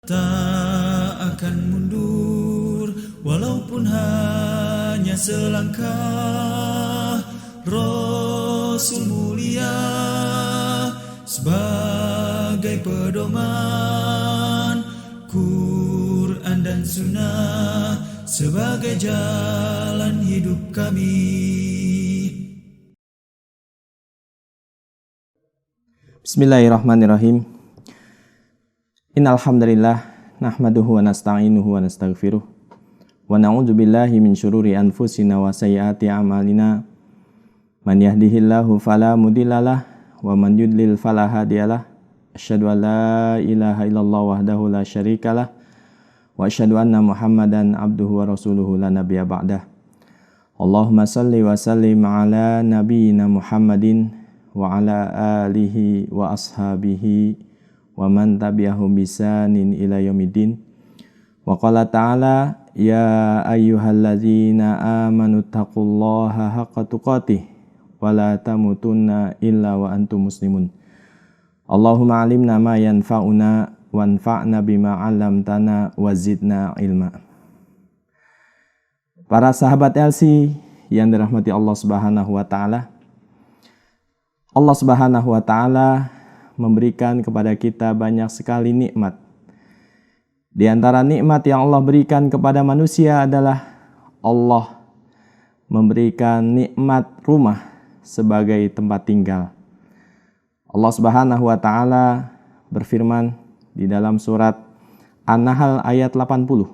Tak akan mundur walaupun hanya selangkah. Rasul mulia sebagai pedoman, Quran dan Sunnah sebagai jalan hidup kami. Bismillahirrahmanirrahim. Innal hamdalillah nahmaduhu wa nasta'inuhu wa nastaghfiruh wa na'udzu billahi min syururi anfusina wa sayyiati a'malina. Man yahdihillahu fala mudhillalah wa man yudlil fala hadiyalah. Asyhadu an la ilaha illallah wahdahu la syarikalah wa asyhadu anna Muhammadan abduhu wa rasuluhu la nabiyya ba'dah. Allahumma salli wa sallim ala nabiyyina Muhammadin wa ala alihi wa ashabihi wa man tabi'ahum bisanin ila yaumiddin. Wa qala ta'ala ya ayyuhalladzina amanu taqullaha haqqa tuqatih wa la tamutunna illa wa antum muslimun. Allahumma alimna ma yanfa'una wanfa'na bima 'allamtana wa zidna ilma. Para sahabat LC yang dirahmati Allah Subhanahu wa taala, Allah Subhanahu wa taala memberikan kepada kita banyak sekali nikmat. Di antara nikmat yang Allah berikan kepada manusia adalah Allah memberikan nikmat rumah sebagai tempat tinggal. Allah Subhanahu wa taala berfirman di dalam surat An-Nahl ayat 80.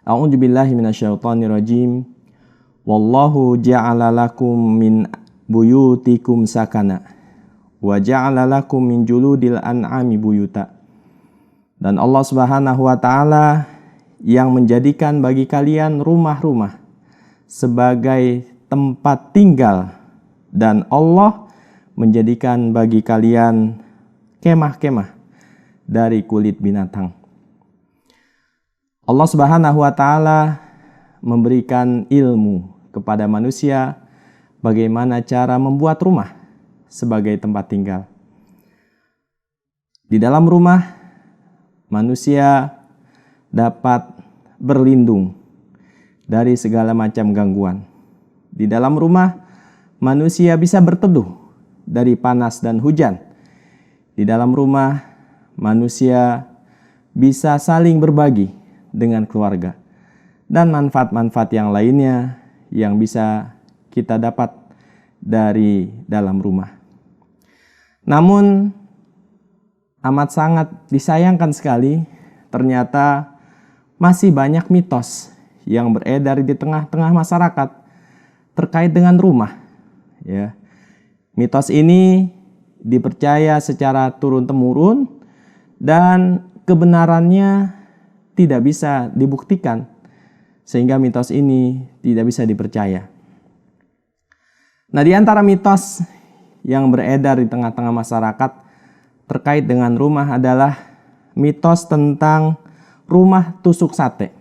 A'udzu billahi minasyaitonir rajim. Wallahu ja'ala lakum min buyutikum sakana wa ja'ala lakum min juludil an'ami buyuta. Dan Allah Subhanahu wa taala yang menjadikan bagi kalian rumah-rumah sebagai tempat tinggal, dan Allah menjadikan bagi kalian kemah-kemah dari kulit binatang. Allah Subhanahu wa taala memberikan ilmu kepada manusia bagaimana cara membuat rumah sebagai tempat tinggal. Di dalam rumah, manusia dapat berlindung dari segala macam gangguan. Di dalam rumah, manusia bisa berteduh dari panas dan hujan. Di dalam rumah, manusia bisa saling berbagi dengan keluarga. Dan manfaat-manfaat yang lainnya yang bisa kita dapat dari dalam rumah. Namun amat sangat disayangkan sekali, ternyata masih banyak mitos yang beredar di tengah-tengah masyarakat terkait dengan rumah. Ya. Mitos ini dipercaya secara turun-temurun dan kebenarannya tidak bisa dibuktikan, sehingga mitos ini tidak bisa dipercaya. Nah, di antara mitos yang beredar di tengah-tengah masyarakat terkait dengan rumah adalah mitos tentang rumah tusuk sate.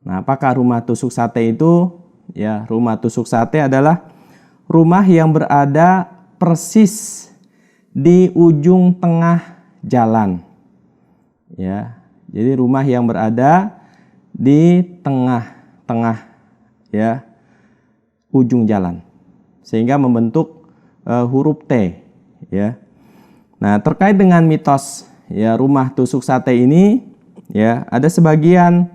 Nah, apakah rumah tusuk sate itu? Ya, rumah tusuk sate adalah rumah yang berada persis di ujung tengah jalan. Ya, jadi rumah yang berada di tengah-tengah ya ujung jalan, sehingga membentuk huruf T, ya. Nah, terkait dengan mitos ya rumah tusuk sate ini, ya, ada sebagian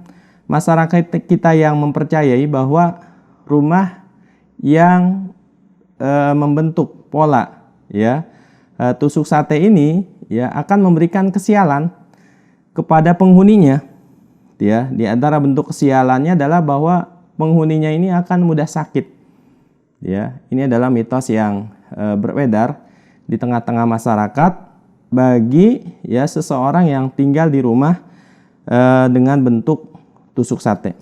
masyarakat kita yang mempercayai bahwa rumah yang membentuk pola ya tusuk sate ini ya akan memberikan kesialan kepada penghuninya. Ya, di antara bentuk kesialannya adalah bahwa penghuninya ini akan mudah sakit. Ya, ini adalah mitos yang beredar di tengah-tengah masyarakat bagi ya seseorang yang tinggal di rumah dengan bentuk tusuk sate.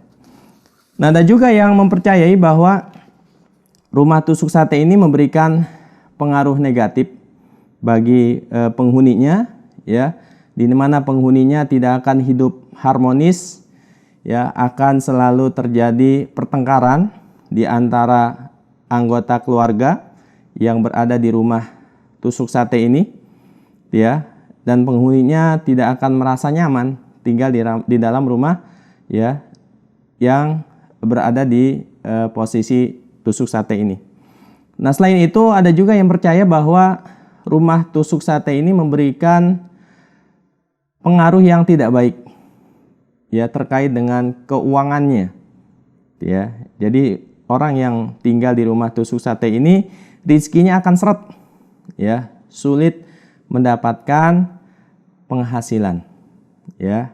Nah, ada juga yang mempercayai bahwa rumah tusuk sate ini memberikan pengaruh negatif bagi penghuninya, ya, di mana penghuninya tidak akan hidup harmonis, ya, akan selalu terjadi pertengkaran di antara anggota keluarga yang berada di rumah tusuk sate ini, ya, dan penghuninya tidak akan merasa nyaman tinggal di dalam rumah ya yang berada di posisi tusuk sate ini. Nah, selain itu ada juga yang percaya bahwa rumah tusuk sate ini memberikan pengaruh yang tidak baik ya terkait dengan keuangannya. Ya. Jadi orang yang tinggal di rumah tusuk sate ini rezekinya akan seret ya, sulit mendapatkan penghasilan ya.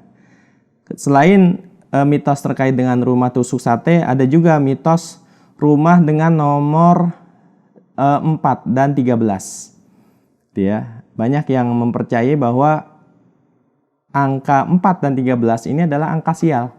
Selain mitos terkait dengan rumah tusuk sate, ada juga mitos rumah dengan nomor 4 dan 13. Ya, banyak yang mempercayai bahwa angka 4 dan 13 ini adalah angka sial.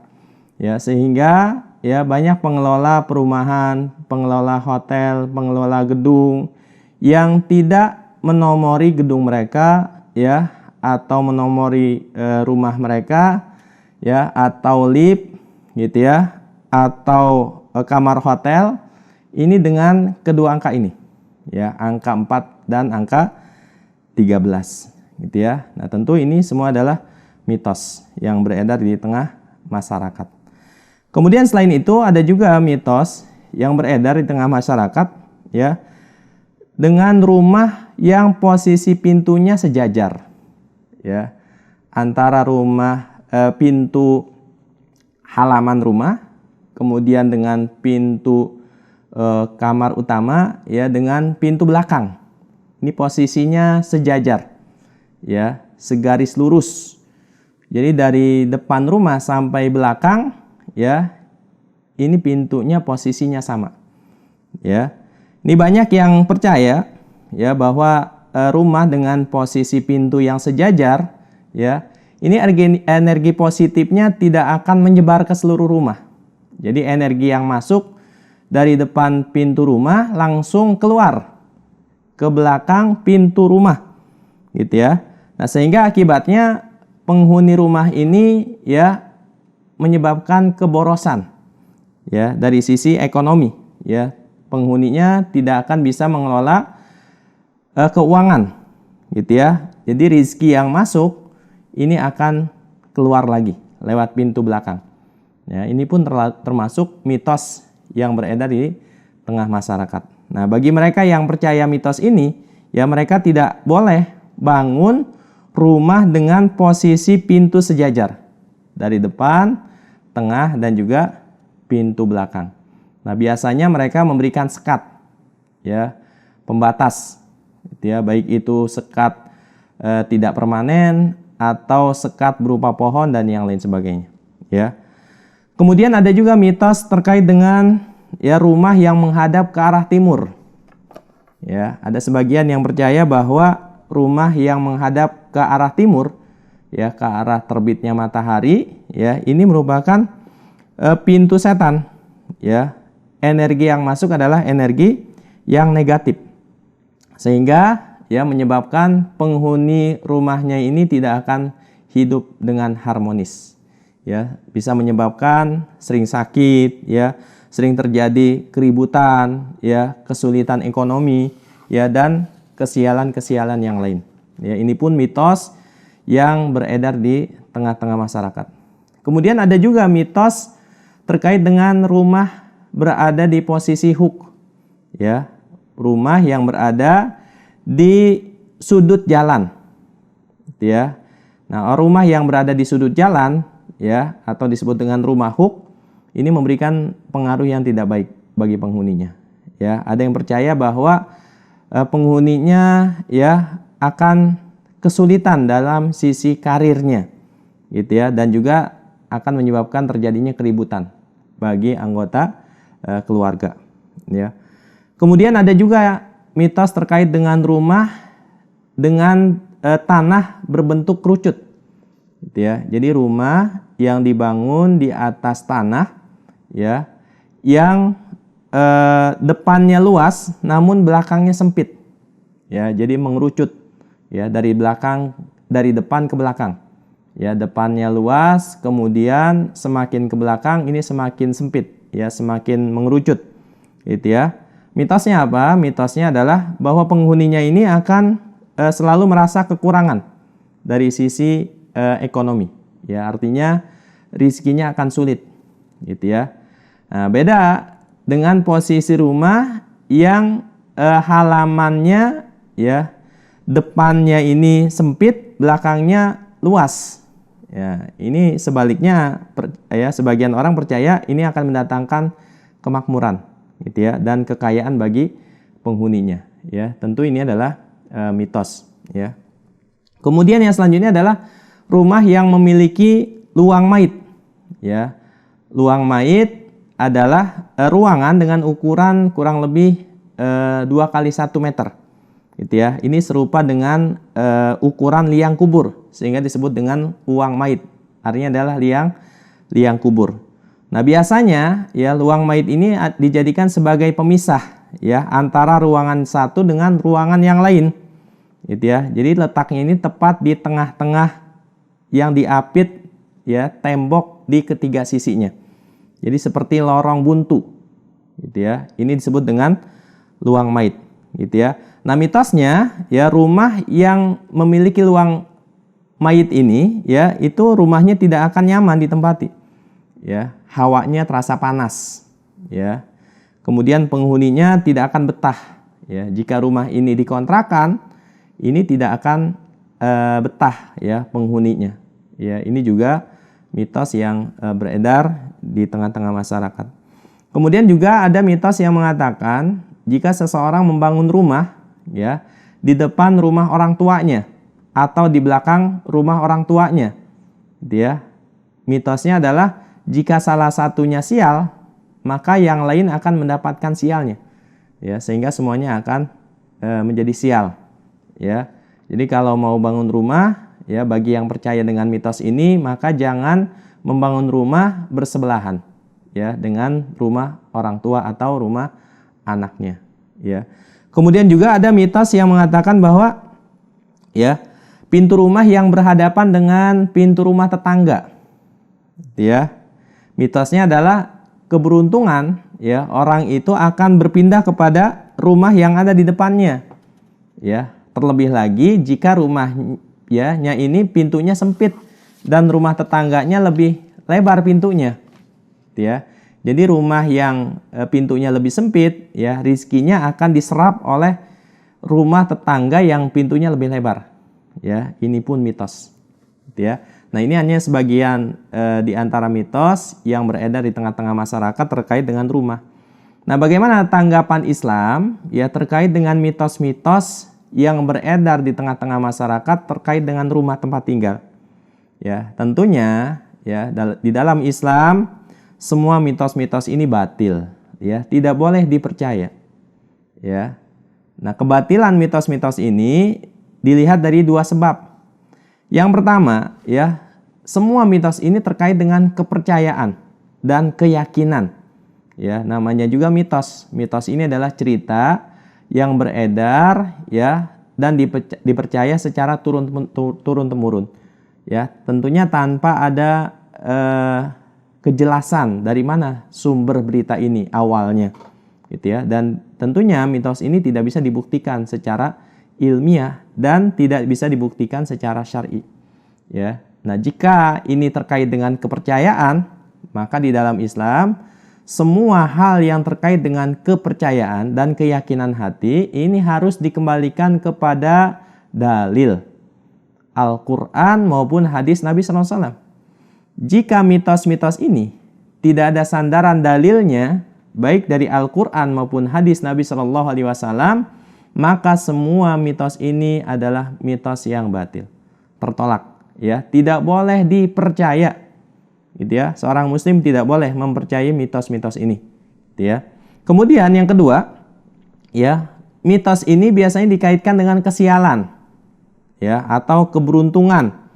Ya, sehingga ya banyak pengelola perumahan, pengelola hotel, pengelola gedung yang tidak menomori gedung mereka ya, atau menomori rumah mereka ya, atau lift gitu ya, atau kamar hotel ini dengan kedua angka ini ya, angka 4 dan angka 13 gitu ya. Nah, tentu ini semua adalah mitos yang beredar di tengah masyarakat. Kemudian selain itu ada juga mitos yang beredar di tengah masyarakat ya, dengan rumah yang posisi pintunya sejajar ya, antara rumah pintu halaman rumah, kemudian dengan pintu kamar utama ya, dengan pintu belakang. Ini posisinya sejajar ya, segaris lurus. Jadi dari depan rumah sampai belakang ya, ini pintunya posisinya sama. Ya. Ini banyak yang percaya ya bahwa rumah dengan posisi pintu yang sejajar ya, ini energi positifnya tidak akan menyebar ke seluruh rumah. Jadi energi yang masuk dari depan pintu rumah langsung keluar ke belakang pintu rumah. Gitu ya. Nah, sehingga akibatnya penghuni rumah ini ya menyebabkan keborosan ya dari sisi ekonomi ya. Penghuninya tidak akan bisa mengelola keuangan gitu ya. Jadi rezeki yang masuk ini akan keluar lagi lewat pintu belakang. Ya, ini pun termasuk mitos yang beredar di tengah masyarakat. Nah, bagi mereka yang percaya mitos ini, ya mereka tidak boleh bangun rumah dengan posisi pintu sejajar dari depan, tengah, dan juga pintu belakang. Nah, biasanya mereka memberikan sekat, ya, pembatas, gitu ya, baik itu sekat tidak permanen atau sekat berupa pohon dan yang lain sebagainya, ya. Kemudian ada juga mitos terkait dengan ya rumah yang menghadap ke arah timur. Ya, ada sebagian yang percaya bahwa rumah yang menghadap ke arah timur, ya, ke arah terbitnya matahari, ya, ini merupakan pintu setan, ya. Energi yang masuk adalah energi yang negatif. Sehingga ya menyebabkan penghuni rumahnya ini tidak akan hidup dengan harmonis. Ya, bisa menyebabkan sering sakit, ya, sering terjadi keributan, ya, kesulitan ekonomi, ya, dan kesialan-kesialan yang lain. Ya, ini pun mitos yang beredar di tengah-tengah masyarakat. Kemudian ada juga mitos terkait dengan rumah berada di posisi hook, ya, rumah yang berada di sudut jalan, ya. Nah, rumah yang berada di sudut jalan, ya, atau disebut dengan rumah hook, ini memberikan pengaruh yang tidak baik bagi penghuninya. Ya, ada yang percaya bahwa penghuninya ya akan kesulitan dalam sisi karirnya, gitu ya, dan juga akan menyebabkan terjadinya keributan bagi anggota keluarga. Ya. Kemudian ada juga mitos terkait dengan rumah dengan tanah berbentuk kerucut, gitu ya. Jadi rumah yang dibangun di atas tanah, ya, yang depannya luas namun belakangnya sempit, ya, jadi mengerucut, ya, dari depan ke belakang, ya, depannya luas kemudian semakin ke belakang ini semakin sempit, ya, semakin mengerucut, gitu ya. Mitosnya apa? Mitosnya adalah bahwa penghuninya ini akan selalu merasa kekurangan, dari sisi ekonomi. Ya, artinya rizkinya akan sulit, gitu ya. Nah, beda dengan posisi rumah yang halamannya ya depannya ini sempit, belakangnya luas. Ya, ini sebaliknya sebagian orang percaya ini akan mendatangkan kemakmuran, gitu ya, dan kekayaan bagi penghuninya. Ya, tentu ini adalah mitos. Ya. Kemudian yang selanjutnya adalah rumah yang memiliki luang mait. Ya, luang mait adalah ruangan dengan ukuran kurang lebih 2 kali 1 meter. Gitu ya. Ini serupa dengan ukuran liang kubur, sehingga disebut dengan luang mait. Artinya adalah liang kubur. Nah, biasanya ya luang mait ini dijadikan sebagai pemisah ya antara ruangan satu dengan ruangan yang lain. Gitu ya. Jadi letaknya ini tepat di tengah-tengah yang diapit ya tembok di ketiga sisinya. Jadi seperti lorong buntu. Gitu ya. Ini disebut dengan luang mait, gitu ya. Nah, mitosnya ya rumah yang memiliki luang mait ini ya itu rumahnya tidak akan nyaman ditempati. Ya, hawanya terasa panas, ya. Kemudian penghuninya tidak akan betah, ya. Jika rumah ini dikontrakan, ini tidak akan betah ya penghuninya. Ya, ini juga mitos yang beredar di tengah-tengah masyarakat. Kemudian juga ada mitos yang mengatakan jika seseorang membangun rumah ya di depan rumah orang tuanya atau di belakang rumah orang tuanya, dia mitosnya adalah jika salah satunya sial, maka yang lain akan mendapatkan sialnya, ya, sehingga semuanya akan menjadi sial, ya. Jadi kalau mau bangun rumah, ya, bagi yang percaya dengan mitos ini, maka jangan membangun rumah bersebelahan, ya, dengan rumah orang tua atau rumah anaknya, ya. Kemudian juga ada mitos yang mengatakan bahwa ya pintu rumah yang berhadapan dengan pintu rumah tetangga, ya. Mitosnya adalah keberuntungan ya orang itu akan berpindah kepada rumah yang ada di depannya. Ya, terlebih lagi jika rumahnya ini pintunya sempit dan rumah tetangganya lebih lebar pintunya. Ya. Jadi rumah yang pintunya lebih sempit ya rizkinya akan diserap oleh rumah tetangga yang pintunya lebih lebar. Ya, ini pun mitos. Ya. Nah, ini hanya sebagian di antara mitos yang beredar di tengah-tengah masyarakat terkait dengan rumah. Nah, bagaimana tanggapan Islam ya terkait dengan mitos-mitos yang beredar di tengah-tengah masyarakat terkait dengan rumah tempat tinggal? Ya, tentunya ya di dalam Islam semua mitos-mitos ini batil, ya, tidak boleh dipercaya. Ya. Nah, kebatilan mitos-mitos ini dilihat dari 2 sebab. Yang pertama, ya, semua mitos ini terkait dengan kepercayaan dan keyakinan. Ya, namanya juga mitos. Mitos ini adalah cerita yang beredar, ya, dan dipercaya secara turun-temurun. Ya, tentunya tanpa ada kejelasan dari mana sumber berita ini awalnya, gitu ya. Dan tentunya mitos ini tidak bisa dibuktikan secara ilmiah dan tidak bisa dibuktikan secara syar'i. Ya. Nah, jika ini terkait dengan kepercayaan, maka di dalam Islam semua hal yang terkait dengan kepercayaan dan keyakinan hati ini harus dikembalikan kepada dalil Al-Quran maupun hadis Nabi SAW. Jika mitos-mitos ini tidak ada sandaran dalilnya, baik dari Al-Quran maupun hadis Nabi SAW, maka semua mitos ini adalah mitos yang batil, tertolak, ya, tidak boleh dipercaya, gitu ya. Seorang Muslim tidak boleh mempercayai mitos-mitos ini, gitu ya. Kemudian yang kedua, ya, mitos ini biasanya dikaitkan dengan kesialan, ya, atau keberuntungan.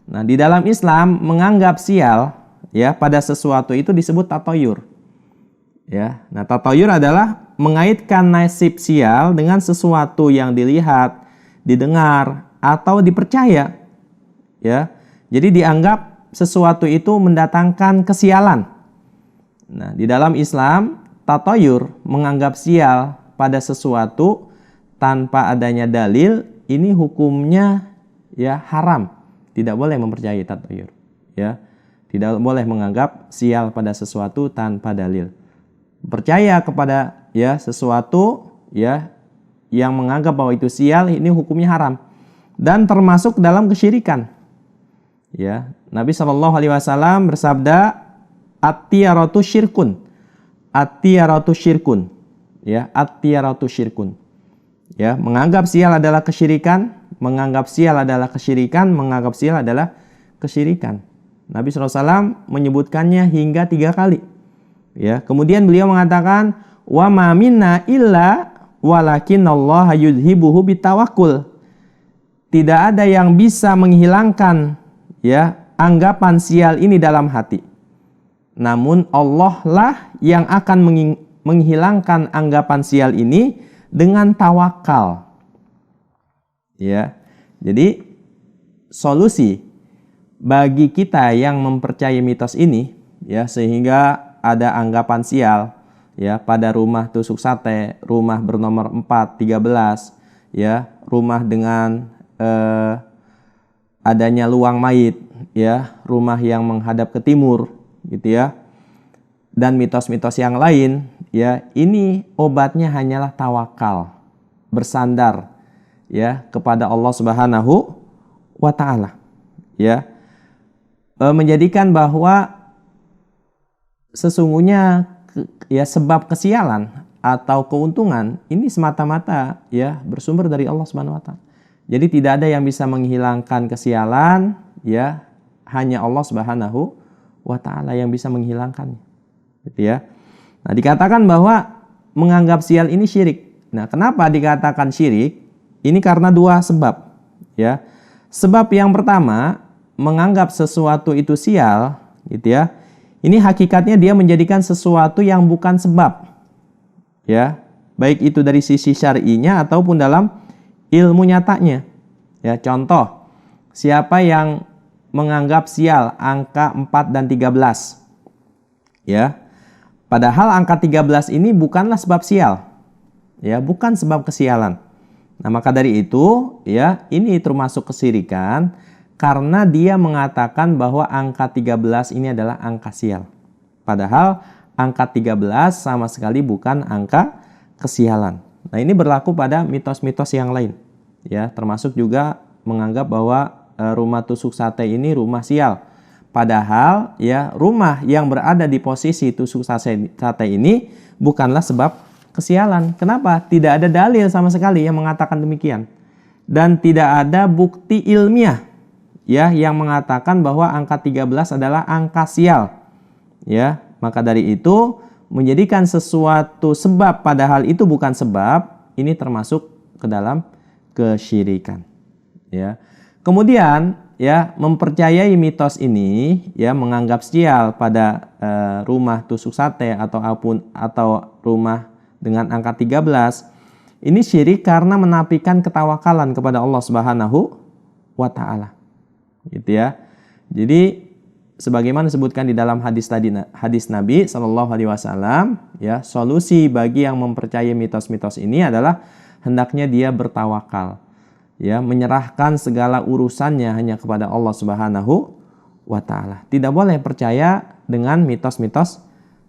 Nah, di dalam Islam menganggap sial ya pada sesuatu itu disebut tatoyur. Ya. Nah, tatoyur adalah mengaitkan nasib sial dengan sesuatu yang dilihat, didengar atau dipercaya. Ya. Jadi dianggap sesuatu itu mendatangkan kesialan. Nah, di dalam Islam tatoyur menganggap sial pada sesuatu tanpa adanya dalil, ini hukumnya ya haram. Tidak boleh mempercayai tatayur. Ya. Tidak boleh menganggap sial pada sesuatu tanpa dalil. Percaya kepada ya sesuatu ya yang menganggap bahwa itu sial, ini hukumnya haram dan termasuk dalam kesyirikan. Ya, Nabi SAW bersabda, at-tiyaratu syirkun. At-tiyaratu syirkun. Ya, at-tiyaratu syirkun. Ya, menganggap sial adalah kesyirikan, menganggap sial adalah kesyirikan, menganggap sial adalah kesyirikan. Nabi SAW menyebutkannya hingga 3 kali. Ya, kemudian beliau mengatakan, wa ma minna illa walakinallaha yudhibuhu bitawakul. Tidak ada yang bisa menghilangkan ya anggapan sial ini dalam hati. Namun Allah lah yang akan menghilangkan anggapan sial ini dengan tawakal. Ya. Jadi solusi bagi kita yang mempercayai mitos ini ya sehingga ada anggapan sial ya pada rumah tusuk sate, rumah bernomor 4, 13 ya, rumah dengan adanya luang mayit ya, rumah yang menghadap ke timur gitu ya. Dan mitos-mitos yang lain ya, ini obatnya hanyalah tawakal, bersandar ya kepada Allah Subhanahu wa taala. Ya. Menjadikan bahwa sesungguhnya ya sebab kesialan atau keuntungan ini semata-mata ya bersumber dari Allah Subhanahu wa taala. Jadi tidak ada yang bisa menghilangkan kesialan ya, hanya Allah Subhanahu wa taala yang bisa menghilangkannya. Gitu ya. Nah, dikatakan bahwa menganggap sial ini syirik. Nah, kenapa dikatakan syirik? Ini karena 2 sebab ya. Sebab yang pertama, menganggap sesuatu itu sial gitu ya. Ini hakikatnya dia menjadikan sesuatu yang bukan sebab. Ya, baik itu dari sisi syar'inya ataupun dalam ilmu nyatanya. Ya, contoh, siapa yang menganggap sial angka 4 dan 13? Ya. Padahal angka 13 ini bukanlah sebab sial. Ya, bukan sebab kesialan. Nah, maka dari itu, ya, ini termasuk kesyirikan karena dia mengatakan bahwa angka 13 ini adalah angka sial. Padahal angka 13 sama sekali bukan angka kesialan. Nah, ini berlaku pada mitos-mitos yang lain. Ya, termasuk juga menganggap bahwa rumah tusuk sate ini rumah sial. Padahal ya rumah yang berada di posisi tusuk sate ini bukanlah sebab kesialan. Kenapa? Tidak ada dalil sama sekali yang mengatakan demikian. Dan tidak ada bukti ilmiah ya yang mengatakan bahwa angka 13 adalah angka sial. Ya, maka dari itu menjadikan sesuatu sebab padahal itu bukan sebab, ini termasuk ke dalam kesyirikan. Ya. Kemudian ya mempercayai mitos ini ya menganggap sial pada rumah tusuk sate atau rumah dengan angka 13 ini syirik karena menafikan ketawakalan kepada Allah Subhanahu wa taala. Gitu ya. Jadi sebagaimana disebutkan di dalam hadis Nabi Shallallahu alaihi wasallam ya, solusi bagi yang mempercayai mitos-mitos ini adalah hendaknya dia bertawakal. Ya, menyerahkan segala urusannya hanya kepada Allah Subhanahu wa taala. Tidak boleh percaya dengan mitos-mitos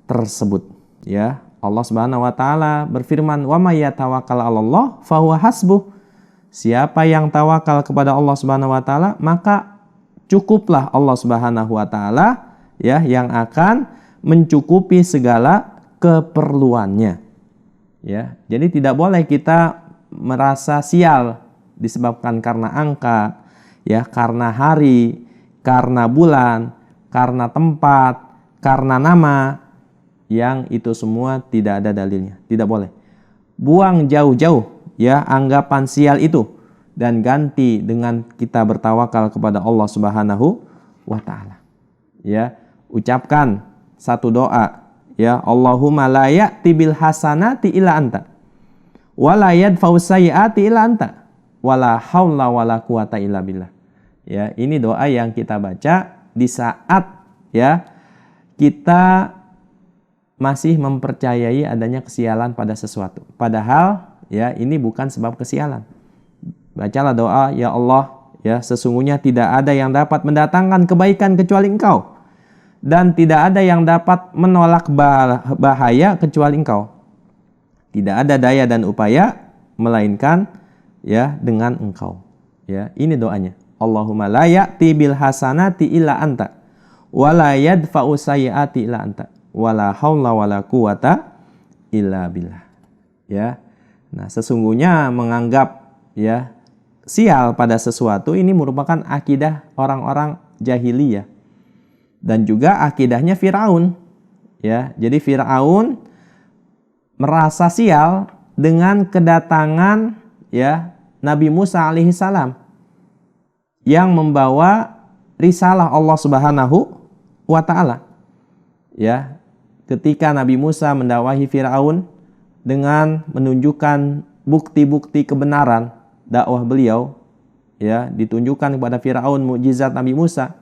tersebut. Ya, Allah Subhanahu wa taala berfirman, "Wa may yatawakkal 'alallah fahuwa hasbuh." Siapa yang tawakal kepada Allah Subhanahu wa taala, maka cukuplah Allah Subhanahu wa taala ya yang akan mencukupi segala keperluannya. Ya, jadi tidak boleh kita merasa sial disebabkan karena angka, ya, karena hari, karena bulan, karena tempat, karena nama, yang itu semua tidak ada dalilnya. Tidak boleh. Buang jauh-jauh ya anggapan sial itu dan ganti dengan kita bertawakal kepada Allah Subhanahu wa taala. Ya, ucapkan satu doa, ya, Allahumma la ya'ti bil hasanati illa anta wa la yadfa'u sayyi'ati illa anta wala haula wala quwata illa billah. Ya, ini doa yang kita baca di saat ya kita masih mempercayai adanya kesialan pada sesuatu. Padahal ya ini bukan sebab kesialan. Bacalah doa, ya Allah, ya, sesungguhnya tidak ada yang dapat mendatangkan kebaikan kecuali Engkau, dan tidak ada yang dapat menolak bahaya kecuali Engkau. Tidak ada daya dan upaya melainkan ya dengan Engkau. Ya, ini doanya. Allahumma la ya'ti bil hasanati illa anta wa la yadfa'u sayyi'ati illa anta wa la haula wa la quwata illa billah. Ya. Nah, sesungguhnya menganggap ya sial pada sesuatu ini merupakan akidah orang-orang jahiliyah dan juga akidahnya Firaun. Ya, jadi Firaun merasa sial dengan kedatangan ya Nabi Musa alaihissalam yang membawa risalah Allah Subhanahu wa taala. Ya, ketika Nabi Musa mendakwahi Firaun dengan menunjukkan bukti-bukti kebenaran dakwah beliau, ya, ditunjukkan kepada Firaun mukjizat Nabi Musa.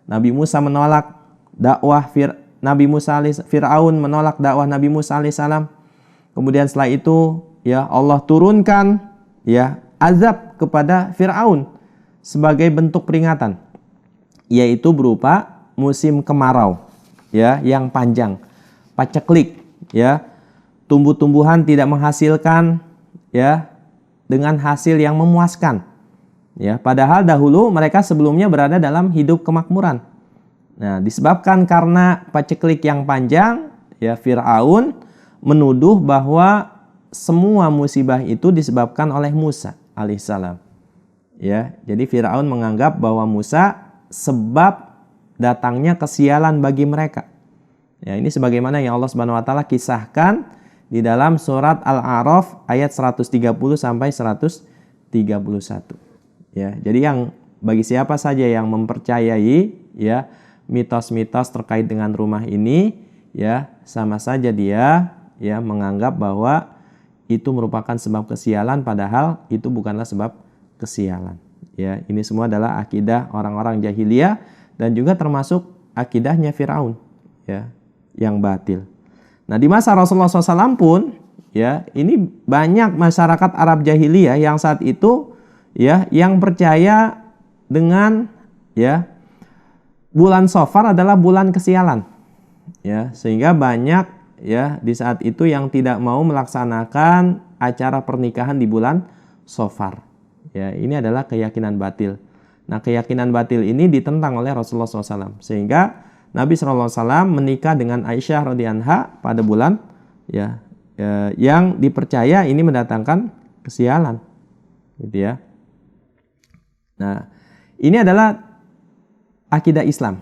Nabi Musa menolak dakwah Firaun menolak dakwah Nabi Musa alaihissalam. Kemudian setelah itu ya Allah turunkan ya azab kepada Firaun sebagai bentuk peringatan, yaitu berupa musim kemarau ya yang panjang, paceklik ya, tumbuh-tumbuhan tidak menghasilkan ya dengan hasil yang memuaskan. Ya, padahal dahulu mereka sebelumnya berada dalam hidup kemakmuran. Nah, disebabkan karena paceklik yang panjang, ya Firaun menuduh bahwa semua musibah itu disebabkan oleh Musa alaihissalam. Ya, jadi Firaun menganggap bahwa Musa sebab datangnya kesialan bagi mereka. Ya, ini sebagaimana yang Allah Subhanahu wa taala kisahkan di dalam surat Al-A'raf ayat 130 sampai 131. Ya, jadi yang bagi siapa saja yang mempercayai ya mitos-mitos terkait dengan rumah ini, ya sama saja dia ya menganggap bahwa itu merupakan sebab kesialan, padahal itu bukanlah sebab kesialan. Ya, ini semua adalah akidah orang-orang jahiliyah dan juga termasuk akidahnya Firaun ya yang batil. Nah, di masa Rasulullah SAW pun ya ini banyak masyarakat Arab jahiliyah yang saat itu ya yang percaya dengan ya bulan Safar adalah bulan kesialan. Ya, sehingga banyak ya di saat itu yang tidak mau melaksanakan acara pernikahan di bulan Safar. Ya, ini adalah keyakinan batil. Nah, keyakinan batil ini ditentang oleh Rasulullah SAW, sehingga Nabi SAW menikah dengan Aisyah radhiyallahu anha pada bulan ya yang dipercaya ini mendatangkan kesialan, gitu ya. Nah, ini adalah akidah Islam.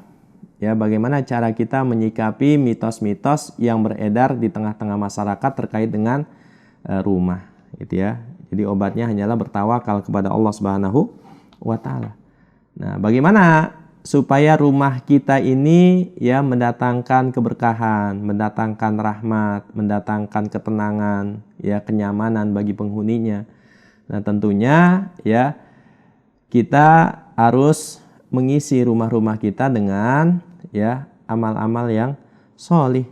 Ya, bagaimana cara kita menyikapi mitos-mitos yang beredar di tengah-tengah masyarakat terkait dengan rumah, gitu ya. Jadi obatnya hanyalah bertawakal kepada Allah Subhanahu wa taala. Nah, bagaimana supaya rumah kita ini ya mendatangkan keberkahan, mendatangkan rahmat, mendatangkan ketenangan, ya kenyamanan bagi penghuninya. Nah, tentunya ya kita harus mengisi rumah-rumah kita dengan ya amal-amal yang sholih.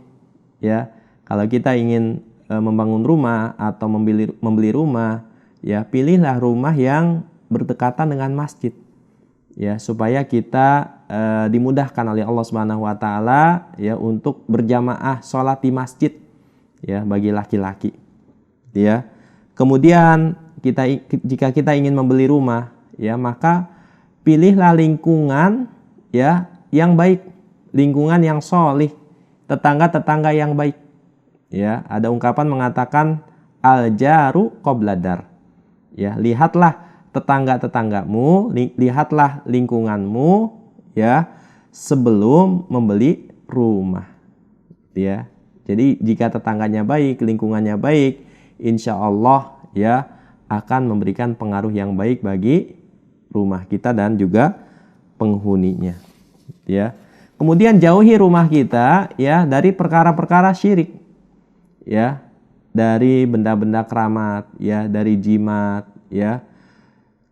Ya, kalau kita ingin membangun rumah atau membeli rumah, ya pilihlah rumah yang berdekatan dengan masjid. Ya, supaya kita dimudahkan oleh Allah Subhanahu wa taala ya untuk berjamaah sholat di masjid ya bagi laki-laki. Ya. Kemudian jika kita ingin membeli rumah ya maka pilihlah lingkungan ya yang baik, lingkungan yang sholih, tetangga-tetangga yang baik. Ya, ada ungkapan mengatakan al-jaru qobladar. Ya, lihatlah tetangga-tetanggamu, lihatlah lingkunganmu ya sebelum membeli rumah. Ya. Jadi jika tetangganya baik, lingkungannya baik, insya Allah ya akan memberikan pengaruh yang baik bagi rumah kita dan juga penghuninya. Ya. Kemudian jauhi rumah kita ya dari perkara-perkara syirik. Ya, dari benda-benda keramat, ya, dari jimat, ya.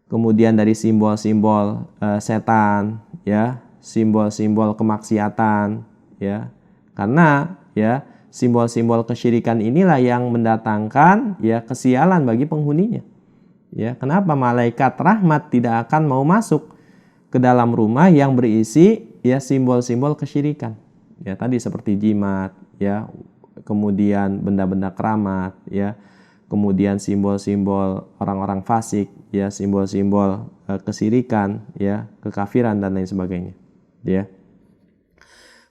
Kemudian dari simbol-simbol setan, ya, simbol-simbol kemaksiatan, ya. Karena ya simbol-simbol kesyirikan inilah yang mendatangkan ya kesialan bagi penghuninya. Ya, kenapa malaikat rahmat tidak akan mau masuk ke dalam rumah yang berisi ya simbol-simbol kesyirikan? Ya, tadi seperti jimat, ya, kemudian benda-benda keramat, ya, kemudian simbol-simbol orang-orang fasik, ya, simbol-simbol kesyirikan, ya, kekafiran dan lain sebagainya, ya.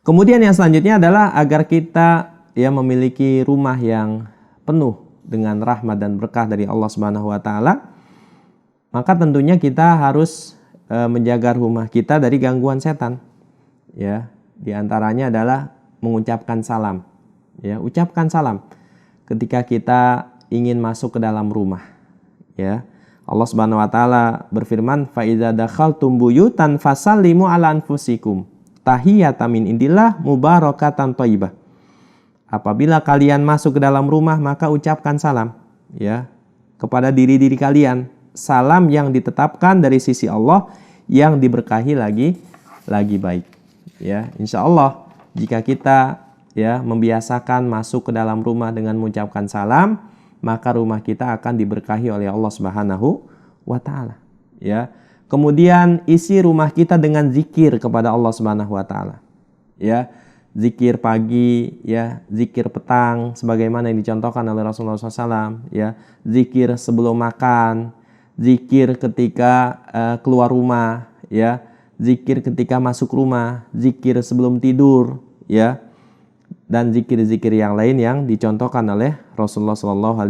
Kemudian yang selanjutnya adalah agar kita ya memiliki rumah yang penuh dengan rahmat dan berkah dari Allah Subhanahu wa taala, maka tentunya kita harus menjaga rumah kita dari gangguan setan. Ya, di antaranya adalah mengucapkan salam. Ya, ucapkan salam ketika kita ingin masuk ke dalam rumah. Ya. Allah Subhanahu wa taala berfirman, "Fa idza dakhaltum buyutan fasallimu ala anfusikum. Tahiyatan min indillah mubarakatan thayyibah." Apabila kalian masuk ke dalam rumah, maka ucapkan salam, ya, kepada diri-diri kalian. Salam yang ditetapkan dari sisi Allah yang diberkahi lagi baik. Ya, insya Allah jika kita ya membiasakan masuk ke dalam rumah dengan mengucapkan salam, maka rumah kita akan diberkahi oleh Allah Subhanahu wa taala. Ya. Kemudian isi rumah kita dengan zikir kepada Allah Subhanahu wa taala. Ya. Zikir pagi, ya, zikir petang sebagaimana yang dicontohkan oleh Rasulullah SAW, ya. Zikir sebelum makan, zikir ketika keluar rumah, ya. Zikir ketika masuk rumah, zikir sebelum tidur, ya. Dan zikir-zikir yang lain yang dicontohkan oleh Rasulullah SAW,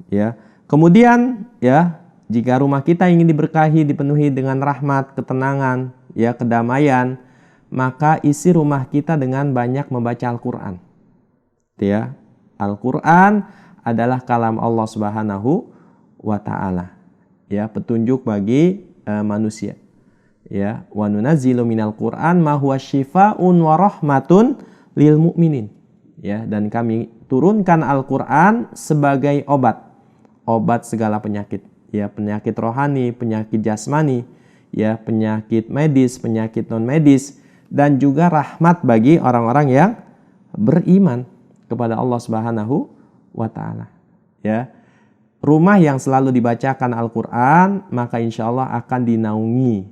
ya. Kemudian, ya, jika rumah kita ingin diberkahi, dipenuhi dengan rahmat, ketenangan, ya, kedamaian, maka isi rumah kita dengan banyak membaca Al-Quran. Ya, Al-Quran adalah kalam Allah Subhanahu wa ta'ala. Ya, petunjuk bagi manusia. Ya, wa nunazzilu minal Qur'an ma huwa syifaa'un wa rahmatun lil mu'minin. Ya, dan kami turunkan Al-Qur'an sebagai obat segala penyakit. Ya, penyakit rohani, penyakit jasmani, ya, penyakit medis, penyakit non medis, dan juga rahmat bagi orang-orang yang beriman kepada Allah Subhanahu wa taala. Ya. Rumah yang selalu dibacakan Al-Qur'an, maka insya Allah akan dinaungi,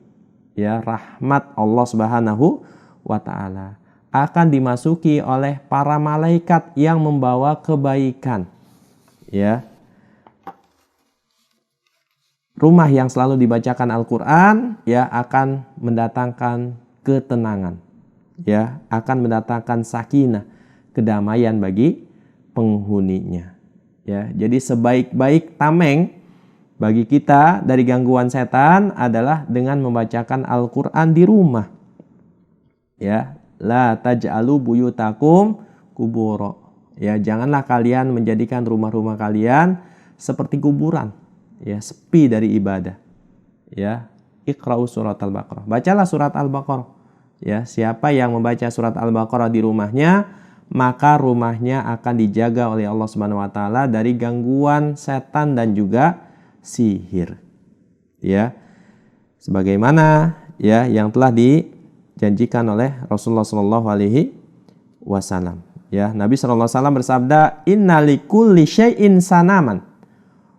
ya, rahmat Allah Subhanahu wa taala. Akan dimasuki oleh para malaikat yang membawa kebaikan. Ya. Rumah yang selalu dibacakan Al-Qur'an, ya, akan mendatangkan ketenangan, ya, akan mendatangkan sakinah, kedamaian bagi penghuninya. Ya, jadi sebaik-baik tameng bagi kita dari gangguan setan adalah dengan membacakan Al-Qur'an di rumah. Ya, la taj'alu buyutakum kubura. Ya, janganlah kalian menjadikan rumah-rumah kalian seperti kuburan, ya, sepi dari ibadah. Ya, Iqra'u surat Al-Baqarah. Bacalah surat Al-Baqarah. Ya, siapa yang membaca surat Al-Baqarah di rumahnya, maka rumahnya akan dijaga oleh Allah Subhanahu wa taala dari gangguan setan dan juga sihir. Ya. Sebagaimana ya yang telah dijanjikan oleh Rasulullah sallallahu alaihi wasallam. Ya, Nabi sallallahu alaihi wasallam bersabda, "Innalikulli syai'in sanaman.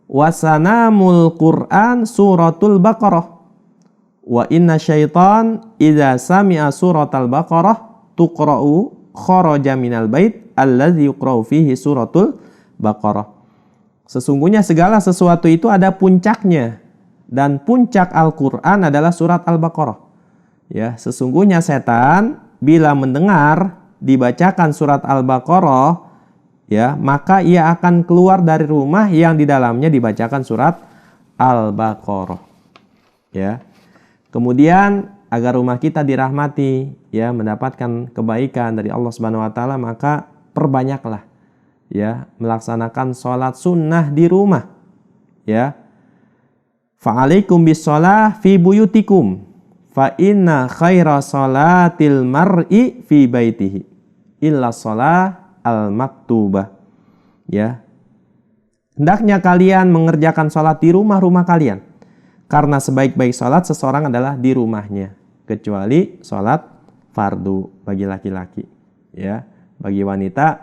Wa sanamul Qur'an suratul Baqarah. Wa inna syaitan idza sami'a suratal Baqarah tuqra'u kharaja minal bait allazi yuqra'u fihi suratul Baqarah." Sesungguhnya segala sesuatu itu ada puncaknya, dan puncak Al-Qur'an adalah surat Al-Baqarah. Ya, sesungguhnya setan bila mendengar dibacakan surat Al-Baqarah, ya, maka ia akan keluar dari rumah yang di dalamnya dibacakan surat Al-Baqarah. Ya. Kemudian agar rumah kita dirahmati, ya, mendapatkan kebaikan dari Allah Subhanahu wa taala, maka perbanyaklah, ya, melaksanakan sholat sunnah di rumah. Ya. Fa'alaikum bis-shalah fi buyutikum fa inna khaira sholatil mar'i fi baitihi illa shalah al-maktubah. Ya. Hendaknya kalian mengerjakan sholat di rumah-rumah kalian. Karena sebaik-baik sholat seseorang adalah di rumahnya, kecuali sholat fardu bagi laki-laki. Ya, bagi wanita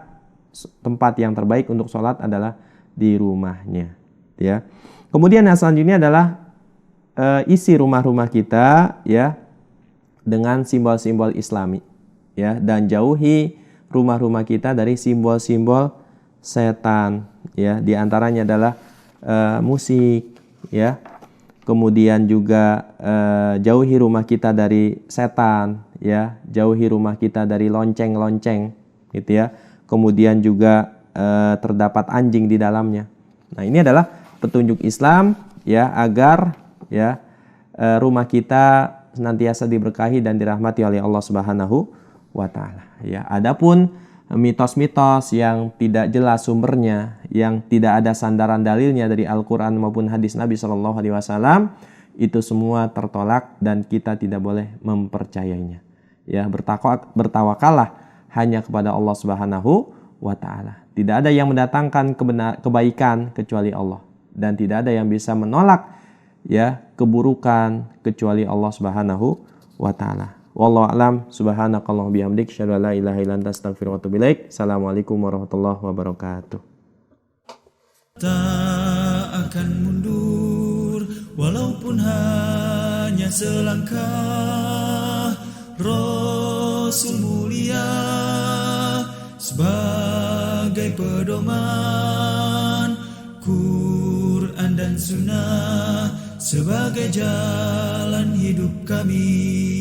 tempat yang terbaik untuk sholat adalah di rumahnya. ya. Kemudian yang selanjutnya adalah isi rumah-rumah kita ya dengan simbol-simbol Islami ya, dan jauhi rumah-rumah kita dari simbol-simbol setan ya. Di antaranya adalah musik ya. Kemudian juga jauhi rumah kita dari setan ya, jauhi rumah kita dari lonceng-lonceng gitu ya. Kemudian juga terdapat anjing di dalamnya. Nah, ini adalah petunjuk Islam ya, agar ya rumah kita senantiasa diberkahi dan dirahmati oleh Allah Subhanahu wa taala ya. Adapun mitos-mitos yang tidak jelas sumbernya, yang tidak ada sandaran dalilnya dari Al-Quran maupun hadis Nabi SAW, itu semua tertolak dan kita tidak boleh mempercayainya. Ya, bertawakallah hanya kepada Allah Subhanahu wa taala. Tidak ada yang mendatangkan kebaikan kecuali Allah, dan tidak ada yang bisa menolak ya keburukan kecuali Allah Subhanahu wa taala. Wallahu a'lam. Subhanakallah bihamdik, asyhadu an la ilaha illa anta, astaghfiruka wa atubu ilaik. Assalamualaikum warahmatullahi wabarakatuh. Tak akan mundur walaupun hanya selangkah. Rasul mulia sebagai pedoman, Quran dan Sunnah sebagai jalan hidup kami.